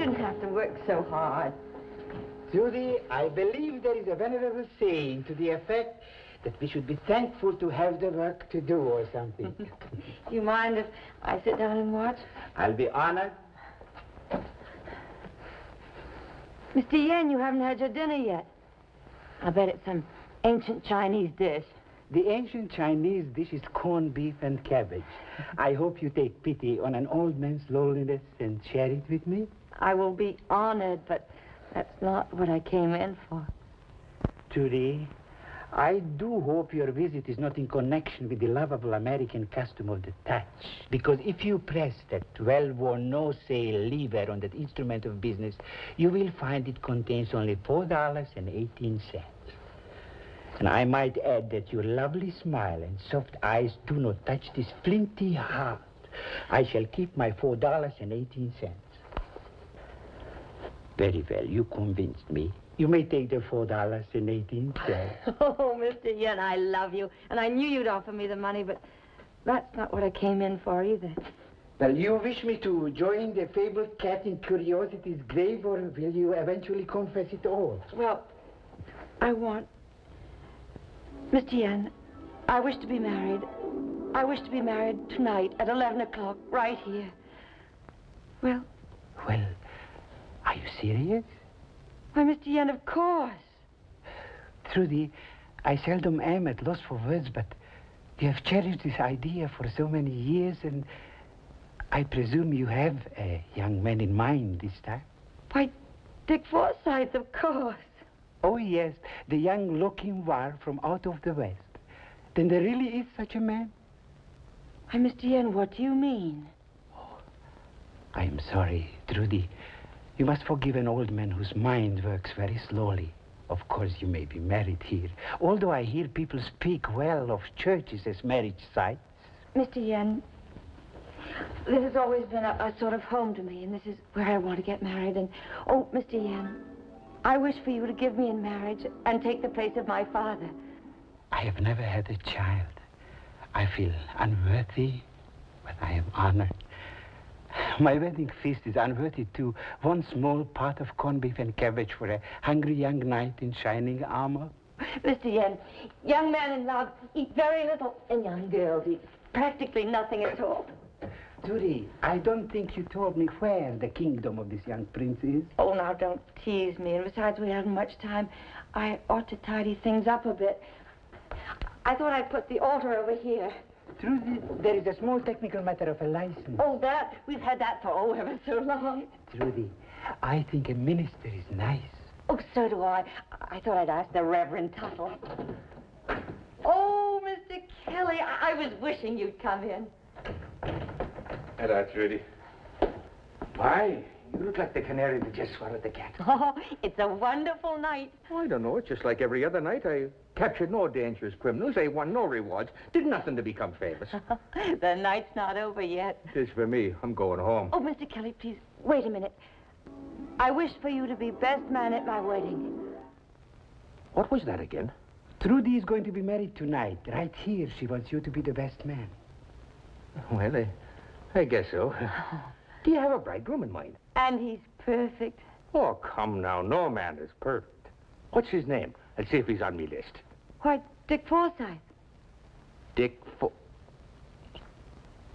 shouldn't have to work so hard. Trudy, I believe there is a venerable saying to the effect that we should be thankful to have the work to do or something. Do you mind if I sit down and watch? I'll be honored. Mr. Yen, you haven't had your dinner yet. I bet it's some ancient Chinese dish. The ancient Chinese dish is corned beef and cabbage. I hope you take pity on an old man's loneliness and share it with me. I will be honored, but that's not what I came in for. Trudy, I do hope your visit is not in connection with the lovable American custom of the touch. Because if you press that well-worn no-sale lever on that instrument of business, you will find it contains only $4.18. And I might add that your lovely smile and soft eyes do not touch this flinty heart. I shall keep my $4.18. Very well, you convinced me. You may take the $4.18. Oh, Mr. Yen, I love you. And I knew you'd offer me the money, but that's not what I came in for either. Well, you wish me to join the fabled cat in Curiosity's grave, or will you eventually confess it all? Well, I want... Mr. Yen, I wish to be married. I wish to be married tonight at 11 o'clock, right here. Well, are you serious? why, Mr. Yen, of course. Trudy, I seldom am at loss for words, but you have cherished this idea for so many years, and I presume you have a young man in mind this time. Why, Dick Forsyth, of course. Oh, yes, the young Lochinvar from out of the West. Then there really is such a man? Why, Mr. Yen, what do you mean? Oh, I'm sorry, Trudy. You must forgive an old man whose mind works very slowly. Of course, you may be married here, although I hear people speak well of churches as marriage sites. Mr. Yen, this has always been a sort of home to me, and this is where I want to get married. And, oh, Mr. Yen, I wish for you to give me in marriage and take the place of my father. I have never had a child. I feel unworthy, but I am honored. My wedding feast is unworthy too. One small pot of corned beef and cabbage for a hungry young knight in shining armor. Mr. Yen, young men in love eat very little, and young girls eat practically nothing at all. Trudy, I don't think you told me where the kingdom of this young prince is. Oh, now, don't tease me. And besides, we haven't much time. I ought to tidy things up a bit. I thought I'd put the altar over here. Trudy, there is a small technical matter of a license. Oh, that? We've had that for, ever so long. Trudy, I think a minister is nice. Oh, so do I. I thought I'd ask the Reverend Tuttle. Oh, Mr. Kelly, I was wishing you'd come in. Hello, Trudy. Why, you look like the canary that just swallowed the cat. Oh, it's a wonderful night. Oh, I don't know. It's just like every other night. I captured no dangerous criminals. I won no rewards. Did nothing to become famous. The night's not over yet. It is for me. I'm going home. Oh, Mr. Kelly, please, wait a minute. I wish for you to be best man at my wedding. What was that again? Trudy is going to be married tonight. Right here, she wants you to be the best man. Well, I guess so. Do you have a bridegroom in mind? And he's perfect. Oh, come now. No man is perfect. What's his name? Let's see if he's on me list. Why, Dick Forsyth. Dick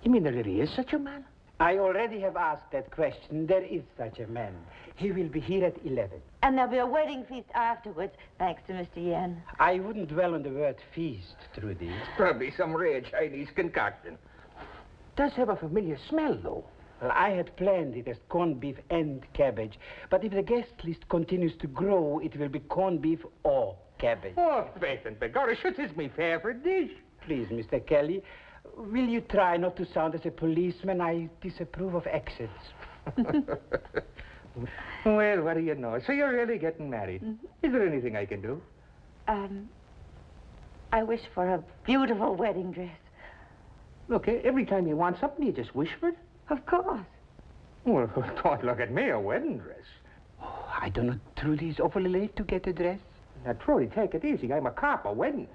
You mean there really is such a man? I already have asked that question. There is such a man. He will be here at 11. And there'll be a wedding feast afterwards, thanks to Mr. Yen. I wouldn't dwell on the word feast, Trudy. It's probably some rare Chinese concoction. Does have a familiar smell, though. Well, I had planned it as corned beef and cabbage. But if the guest list continues to grow, it will be corned beef or cabbage. Oh, faith and begorra, sure, it's my favorite dish. Please, Mr. Kelly, will you try not to sound as a policeman? I disapprove of accents. Well, what do you know? So you're really getting married. Mm-hmm. Is there anything I can do? I wish for a beautiful wedding dress. Look, every time you want something, you just wish for it? Of course. Well, don't look at me, a wedding dress. Oh, I don't know, Trudy. It's awfully late to get a dress. Now, Trudy, take it easy. I'm a cop, a wedding.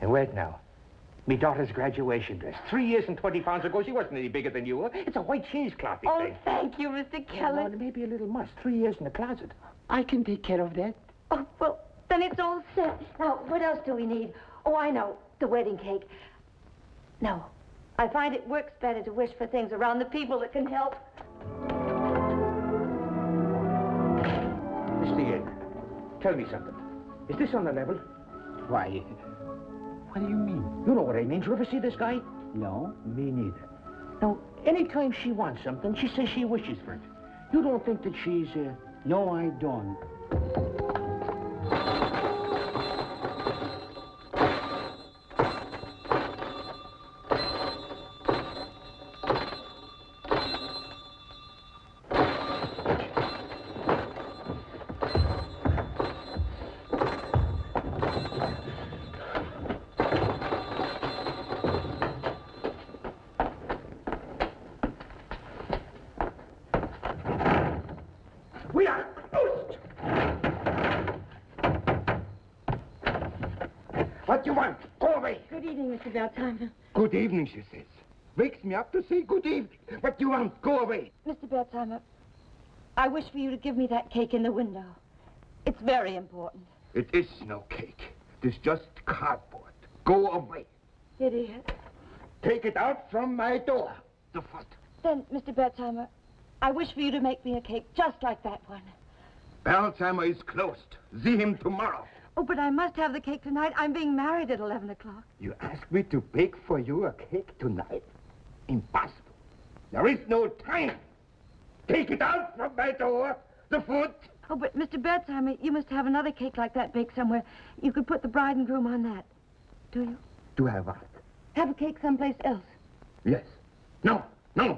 And wait now. Me daughter's graduation dress. 3 years and 20 pounds ago, she wasn't any bigger than you were. It's a white cheesecloth thing. Oh, thank you, Mr. Kelly. Well, maybe a little muss. 3 years in the closet. I can take care of that. Oh, well, then it's all set. Now, what else do we need? Oh, I know. The wedding cake. No. I find it works better to wish for things around the people that can help. Mr. Yen, tell me something. Is this on the level? Why? What do you mean? You know what I mean. Did you ever see this guy? No. Me neither. Now, anytime she wants something, she says she wishes for it. You don't think that she's, No, I don't. We are closed! What do you want? Go away! Good evening, Mr. Beltime. Good evening, she says. Wakes me up to say good evening. What do you want? Go away. Mr. Beltime, I wish for you to give me that cake in the window. It's very important. It is no cake. It is just cardboard. Go away. It is. Take it out from my door. The foot. Then, Mr. Beltime, I wish for you to make me a cake just like that one. Belsheimer is closed. See him tomorrow. Oh, but I must have the cake tonight. I'm being married at 11 o'clock. You ask me to bake for you a cake tonight? Impossible. There is no time. Take it out from my door. The foot. Oh, but Mr. Beltime, you must have another cake like that baked somewhere. You could put the bride and groom on that. Do you? Do I have what? Have a cake someplace else. Yes. No,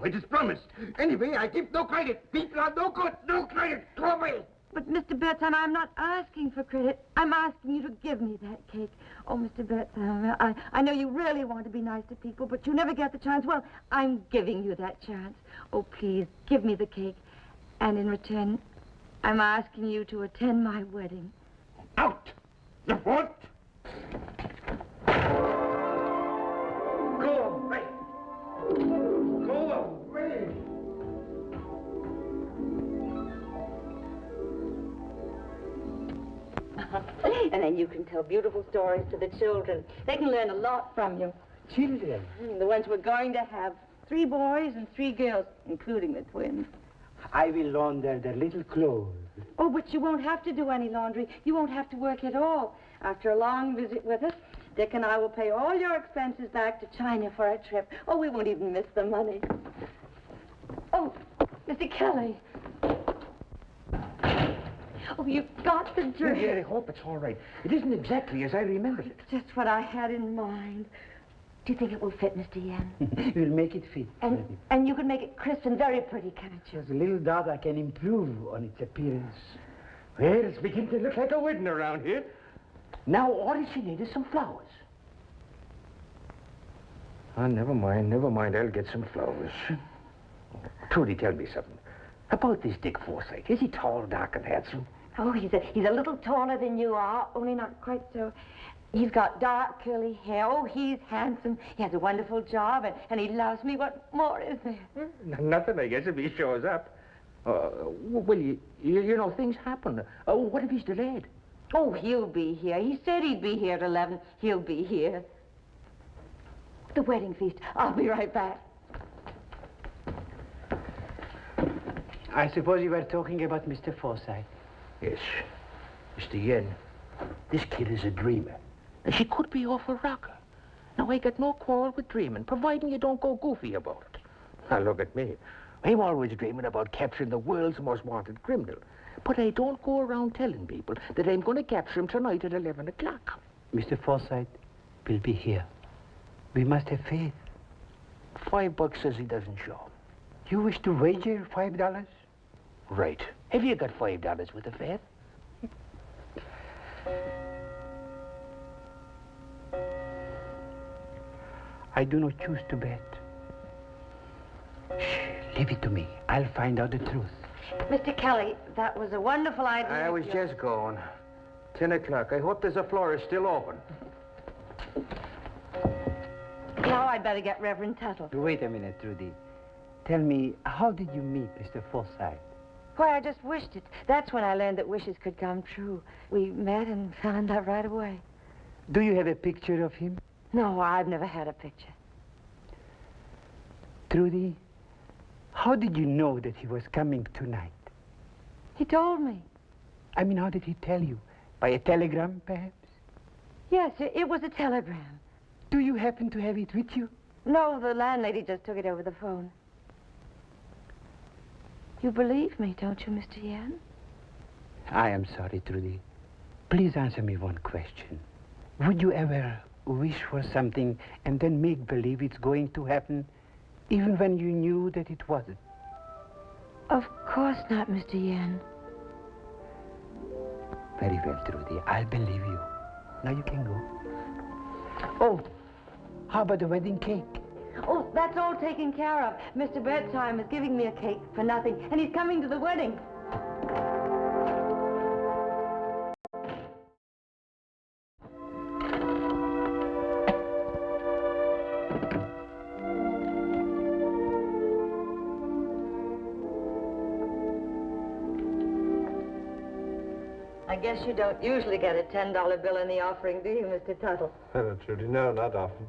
it is promised. Anyway, I give no credit. People are no good. No credit. Go away. But, Mr. Beltime, I'm not asking for credit. I'm asking you to give me that cake. Oh, Mr. Beltime, I know you really want to be nice to people, but you never get the chance. Well, I'm giving you that chance. Oh, please, give me the cake. And in return, I'm asking you to attend my wedding. Out. The foot. Go away. Go away. And then you can tell beautiful stories to the children. They can learn a lot from you. Children. The ones we're going to have. 3 boys and 3 girls, including the twins. I will launder their little clothes. Oh, but you won't have to do any laundry. You won't have to work at all. After a long visit with us, Dick and I will pay all your expenses back to China for a trip. Oh, we won't even miss the money. Oh, Mr. Kelly. Oh, you've got the dress. Yeah, I hope it's all right. It isn't exactly as I remembered it. It's just what I had in mind. Do you think it will fit, Mr. Yen? We'll make it fit. And you can make it crisp and very pretty, can't you? As a little daughter can improve on its appearance. Well, it's beginning to look like a wedding around here. Now, all she needs is some flowers. Oh, never mind. I'll get some flowers. Trudy, tell me something. About this Dick Forsythe. Is he tall, dark, and handsome? Oh, he's a little taller than you are, only not quite so. He's got dark, curly hair. Oh, he's handsome. He has a wonderful job, and he loves me. What more is there? Nothing, I guess, if he shows up. Well, you know, things happen. What if he's delayed? Oh, he'll be here. He said he'd be here at 11. He'll be here. The wedding feast. I'll be right back. I suppose you were talking about Mr. Forsythe. Yes. Mr. Yen, this kid is a dreamer. And she could be off a rocker. Now, I got no quarrel with dreaming, providing you don't go goofy about it. Now, look at me. I'm always dreaming about capturing the world's most wanted criminal. But I don't go around telling people that I'm going to capture him tonight at 11 o'clock. Mr. Forsythe will be here. We must have faith. $5 says he doesn't show. You wish to wager $5? Right. Have you got $5 with the faith? I do not choose to bet. Shh, leave it to me. I'll find out the truth. Mr. Kelly, that was a wonderful idea. I was just going. 10 o'clock. I hope there's a florist still open. I'd better get Reverend Tuttle. Wait a minute, Trudy. Tell me, how did you meet Mr. Forsythe? Why, I just wished it. That's when I learned that wishes could come true. We met and fell in love right away. Do you have a picture of him? No, I've never had a picture. Trudy, how did you know that he was coming tonight? He told me. I mean, how did he tell you? By a telegram, perhaps? Yes, it was a telegram. Do you happen to have it with you? No, the landlady just took it over the phone. You believe me, don't you, Mr. Yan? I am sorry, Trudy. Please answer me one question. Would you ever wish for something and then make believe it's going to happen, even when you knew that it wasn't? Of course not, Mr. Yan. Very well, Trudy. I'll believe you. Now you can go. Oh, how about the wedding cake? Oh, that's all taken care of. Mr. Bedtime is giving me a cake for nothing, and he's coming to the wedding. I guess you don't usually get a $10 bill in the offering, do you, Mr. Tuttle? Hello, Trudy. No, not often.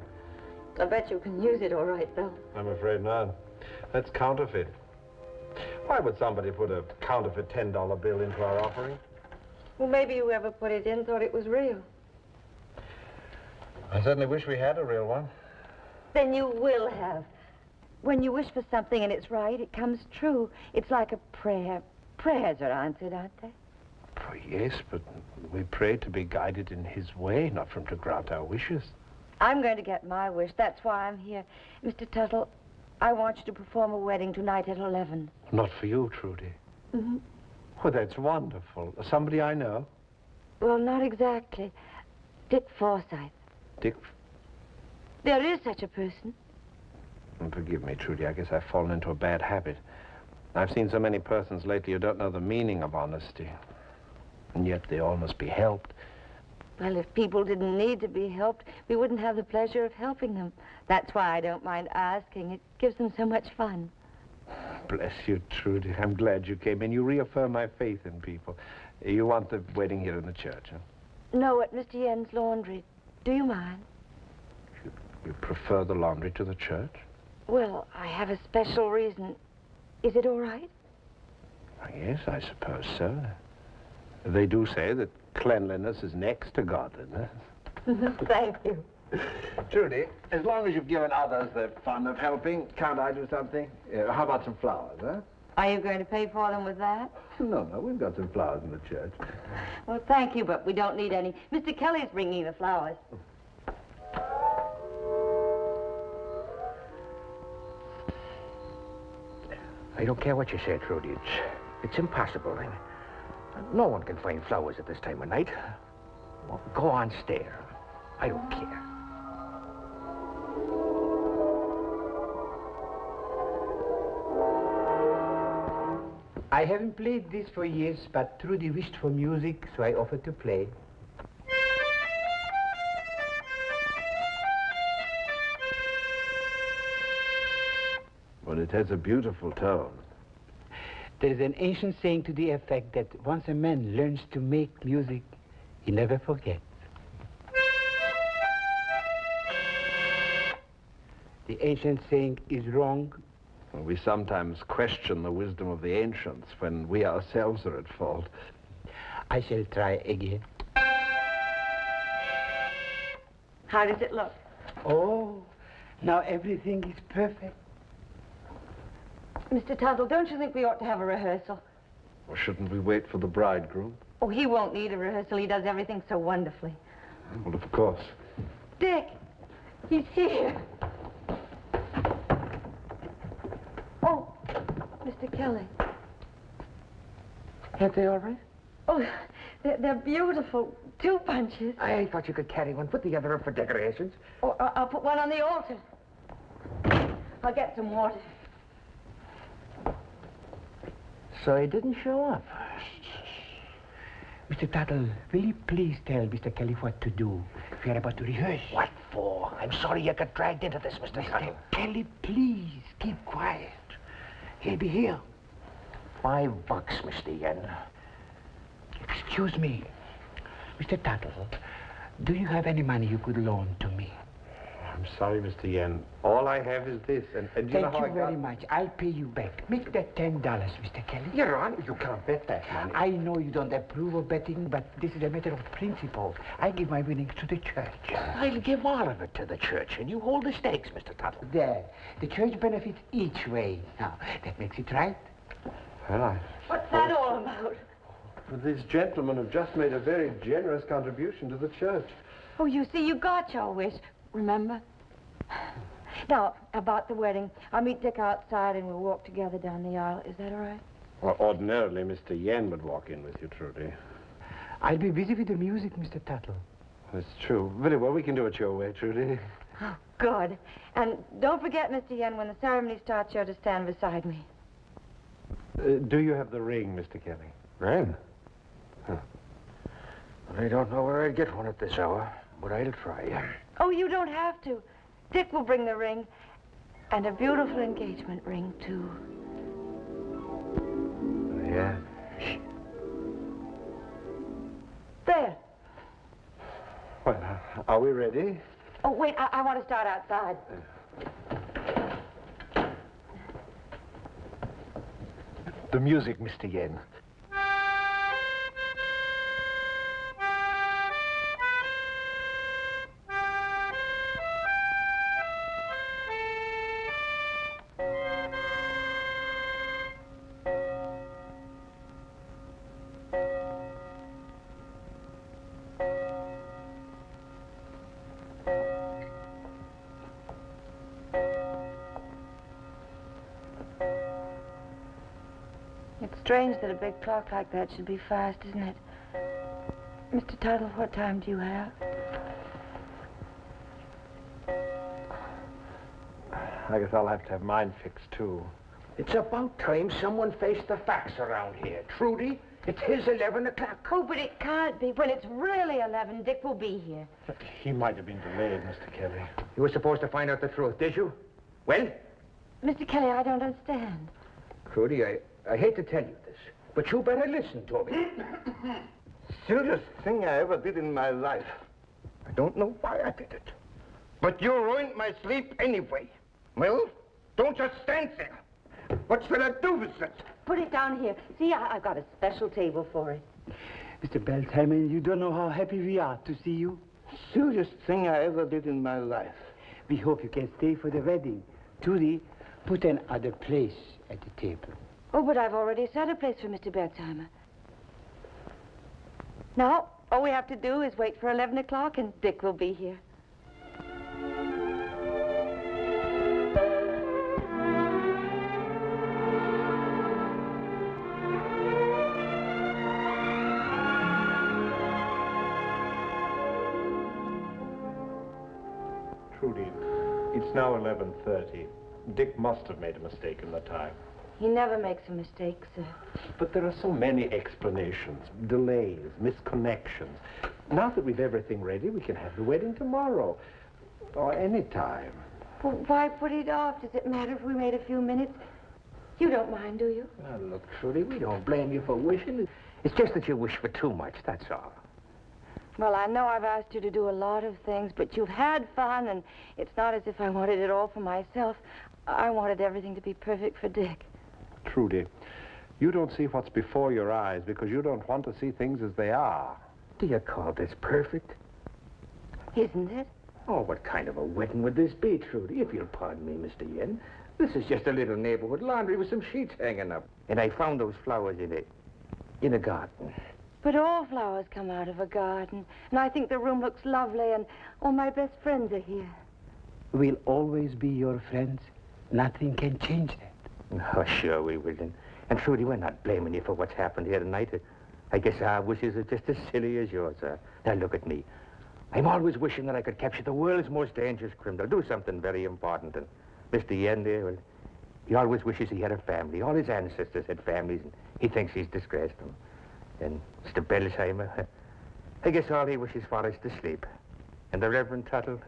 I bet you can use it all right, though. I'm afraid not. That's counterfeit. Why would somebody put a counterfeit $10 bill into our offering? Well, maybe whoever put it in thought it was real. I certainly wish we had a real one. Then you will have. When you wish for something and it's right, it comes true. It's like a prayer. Prayers are answered, aren't they? Oh, yes, but we pray to be guided in his way, not for him to grant our wishes. I'm going to get my wish. That's why I'm here. Mr. Tuttle, I want you to perform a wedding tonight at 11. Not for you, Trudy. Mm-hmm. Well, that's wonderful. Somebody I know? Well, not exactly. Dick Forsythe. Dick? There is such a person. Forgive me, Trudy. I guess I've fallen into a bad habit. I've seen so many persons lately who don't know the meaning of honesty. And yet they all must be helped. Well, if people didn't need to be helped, we wouldn't have the pleasure of helping them. That's why I don't mind asking. It gives them so much fun. Bless you, Trudy. I'm glad you came in. You reaffirm my faith in people. You want the wedding here in the church, huh? No, at Mr. Yen's laundry. Do you mind? You prefer the laundry to the church? Well, I have a special reason. Is it all right? Yes, I suppose so. They do say that cleanliness is next to godliness. Thank you. Trudy, as long as you've given others the fun of helping, can't I do something? How about some flowers, huh? Are you going to pay for them with that? No, we've got some flowers in the church. Well, thank you, but we don't need any. Mr. Kelly's bringing the flowers. I don't care what you say, Trudy. It's impossible. No one can find flowers at this time of night. Well, go on, stare. I don't care. I haven't played this for years, but Trudy wished for music, so I offered to play. Well, it has a beautiful tone. There is an ancient saying to the effect that once a man learns to make music, he never forgets. The ancient saying is wrong. Well, we sometimes question the wisdom of the ancients when we ourselves are at fault. I shall try again. How does it look? Oh, now everything is perfect. Mr. Tuttle, don't you think we ought to have a rehearsal? Or shouldn't we wait for the bridegroom? Oh, he won't need a rehearsal. He does everything so wonderfully. Well, of course. Dick, he's here. Oh, Mr. Kelly. Aren't they all right? Oh, they're beautiful. 2 bunches. I thought you could carry one. Put the other up for decorations. Oh, I'll put one on the altar. I'll get some water. So he didn't show up. Mr. Tuttle, will you please tell Mr. Kelly what to do? We are about to rehearse. What for? I'm sorry you got dragged into this, Mr. Tuttle. Kelly, please, keep quiet. He'll be here. $5, Mr. Yen. Excuse me, Mr. Tuttle, do you have any money you could loan to me? I'm sorry, Mr. Yen. All I have is this, and you know Thank how you very much. I'll pay you back. Make that $10, Mr. Kelly. Your Honor, you can't bet that money. I know you don't approve of betting, but this is a matter of principle. I give my winnings to the church. I'll give all of it to the church, and you hold the stakes, Mr. Tuttle. There. The church benefits each way. Now, that makes it right. Well, What's that all about? these gentlemen have just made a very generous contribution to the church. Oh, you see, you got your wish, remember? Now, about the wedding, I'll meet Dick outside and we'll walk together down the aisle. Is that all right? Well, ordinarily, Mr. Yen would walk in with you, Trudy. I'll be busy with the music, Mr. Tuttle. That's true. Very well, we can do it your way, Trudy. Oh, good. And don't forget, Mr. Yen, when the ceremony starts, you're to stand beside me. Do you have the ring, Mr. Kelly? Ring? Huh. I don't know where I'd get one at this hour, but I'll try. Oh, you don't have to. Dick will bring the ring. And a beautiful engagement ring, too. Yeah? There. Well, are we ready? Oh, wait, I want to start outside. The music, Mr. Yen. It's strange that a big clock like that should be fast, isn't it? Mr. Tuttle, what time do you have? I guess I'll have to have mine fixed, too. It's about time someone faced the facts around here. Trudy, it is 11 o'clock. Oh, but it can't be. When it's really 11, Dick will be here. He might have been delayed, Mr. Kelly. You were supposed to find out the truth, did you? Well? Mr. Kelly, I don't understand. Trudy, I hate to tell you this, but you better listen to me. Silliest thing I ever did in my life. I don't know why I did it. But you ruined my sleep anyway. Well, don't just stand there. What shall I do with it? Put it down here. See, I've got a special table for it. Mr. Beltheimer, you don't know how happy we are to see you. Silliest thing I ever did in my life. We hope you can stay for the wedding. Trudy, put another place at the table. Oh, but I've already set a place for Mr. Bertheimer. Now, all we have to do is wait for 11 o'clock and Dick will be here. Trudy, it's now 11:30. Dick must have made a mistake in the time. He never makes a mistake, sir. But there are so many explanations, delays, misconnections. Now that we've everything ready, we can have the wedding tomorrow. Or any time. Well, why put it off? Does it matter if we wait a few minutes? You don't mind, do you? Now, look, Trudy, we don't blame you for wishing. It's just that you wish for too much, that's all. Well, I know I've asked you to do a lot of things, but you've had fun, and it's not as if I wanted it all for myself. I wanted everything to be perfect for Dick. Trudy, you don't see what's before your eyes because you don't want to see things as they are. Do you call this perfect? Isn't it? Oh, what kind of a wedding would this be, Trudy? If you'll pardon me, Mr. Yen. This is just a little neighborhood laundry with some sheets hanging up. And I found those flowers in a garden. But all flowers come out of a garden, and I think the room looks lovely, and all my best friends are here. We'll always be your friends. Nothing can change that. Oh, sure we will. And Trudy, we're not blaming you for what's happened here tonight. I guess our wishes are just as silly as yours are. Now, look at me. I'm always wishing that I could capture the world's most dangerous criminal, do something very important. And Mr. Yen there, well, he always wishes he had a family. All his ancestors had families, and he thinks he's disgraced them. And Mr. Belsheimer, I guess all he wishes for is to sleep. And the Reverend Tuttle,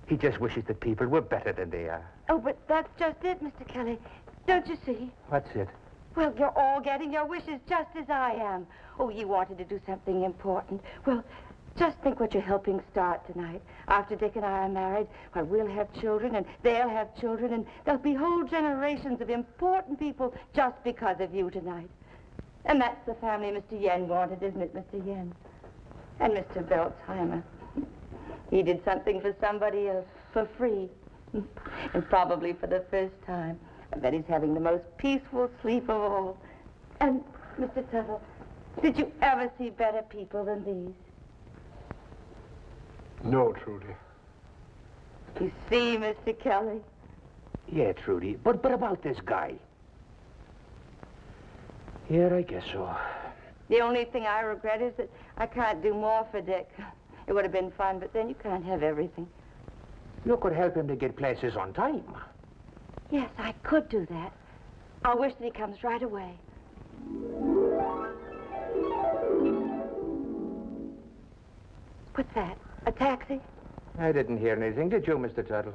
He just wishes that people were better than they are. Oh, but that's just it, Mr. Kelly. Don't you see? What's it? Well, you're all getting your wishes just as I am. Oh, you wanted to do something important. Well, just think what you're helping start tonight. After Dick and I are married, well, we'll have children, and they'll have children, and there'll be whole generations of important people just because of you tonight. And that's the family Mr. Yen wanted, isn't it, Mr. Yen? And Mr. Beltheimer. He did something for somebody else for free. And probably for the first time. I bet he's having the most peaceful sleep of all. And, Mr. Tuttle, did you ever see better people than these? No, Trudy. You see, Mr. Kelly? Yeah, Trudy. But about this guy. Yeah, I guess so. The only thing I regret is that I can't do more for Dick. It would have been fun, but then you can't have everything. You could help him to get places on time. Yes, I could do that. I'll wish that he comes right away. What's that? A taxi? I didn't hear anything, did you, Mr. Tuttle?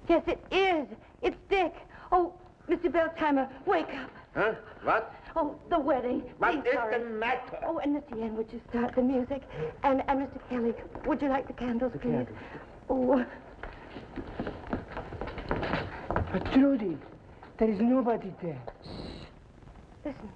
Yes, it is. It's Dick. Oh, Mr. Beltheimer, wake up. Huh? What? Oh, the wedding. What Please is hurry. the matter? Oh, and Mr. Yen, would you start the music? And Mr. Kelly, would you like the candles, please? Oh, But Trudy, there is nobody there. listen.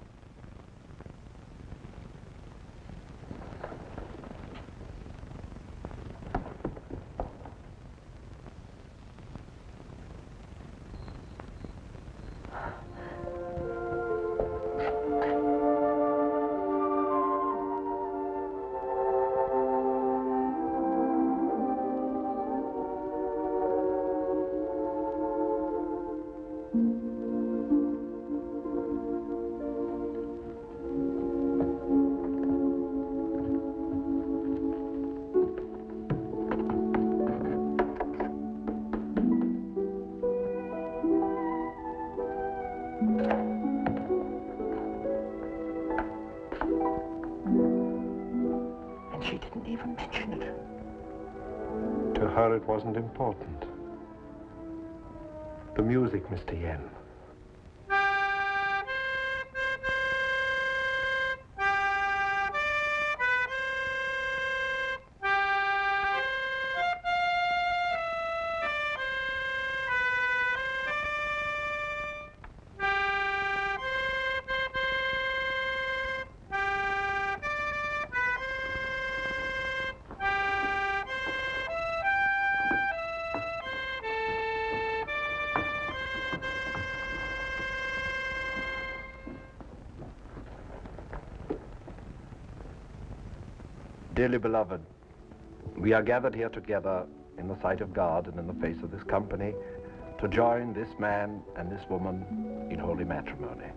And she didn't even mention it. To her, it wasn't important. The music, Mr. Yen. Dearly beloved, we are gathered here together in the sight of God and in the face of this company to join this man and this woman in holy matrimony.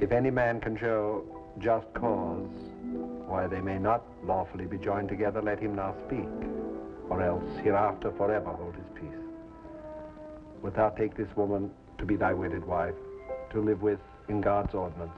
If any man can show just cause why they may not lawfully be joined together, let him now speak, or else hereafter forever hold his peace. Wilt thou take this woman to be thy wedded wife, to live with in God's ordinance,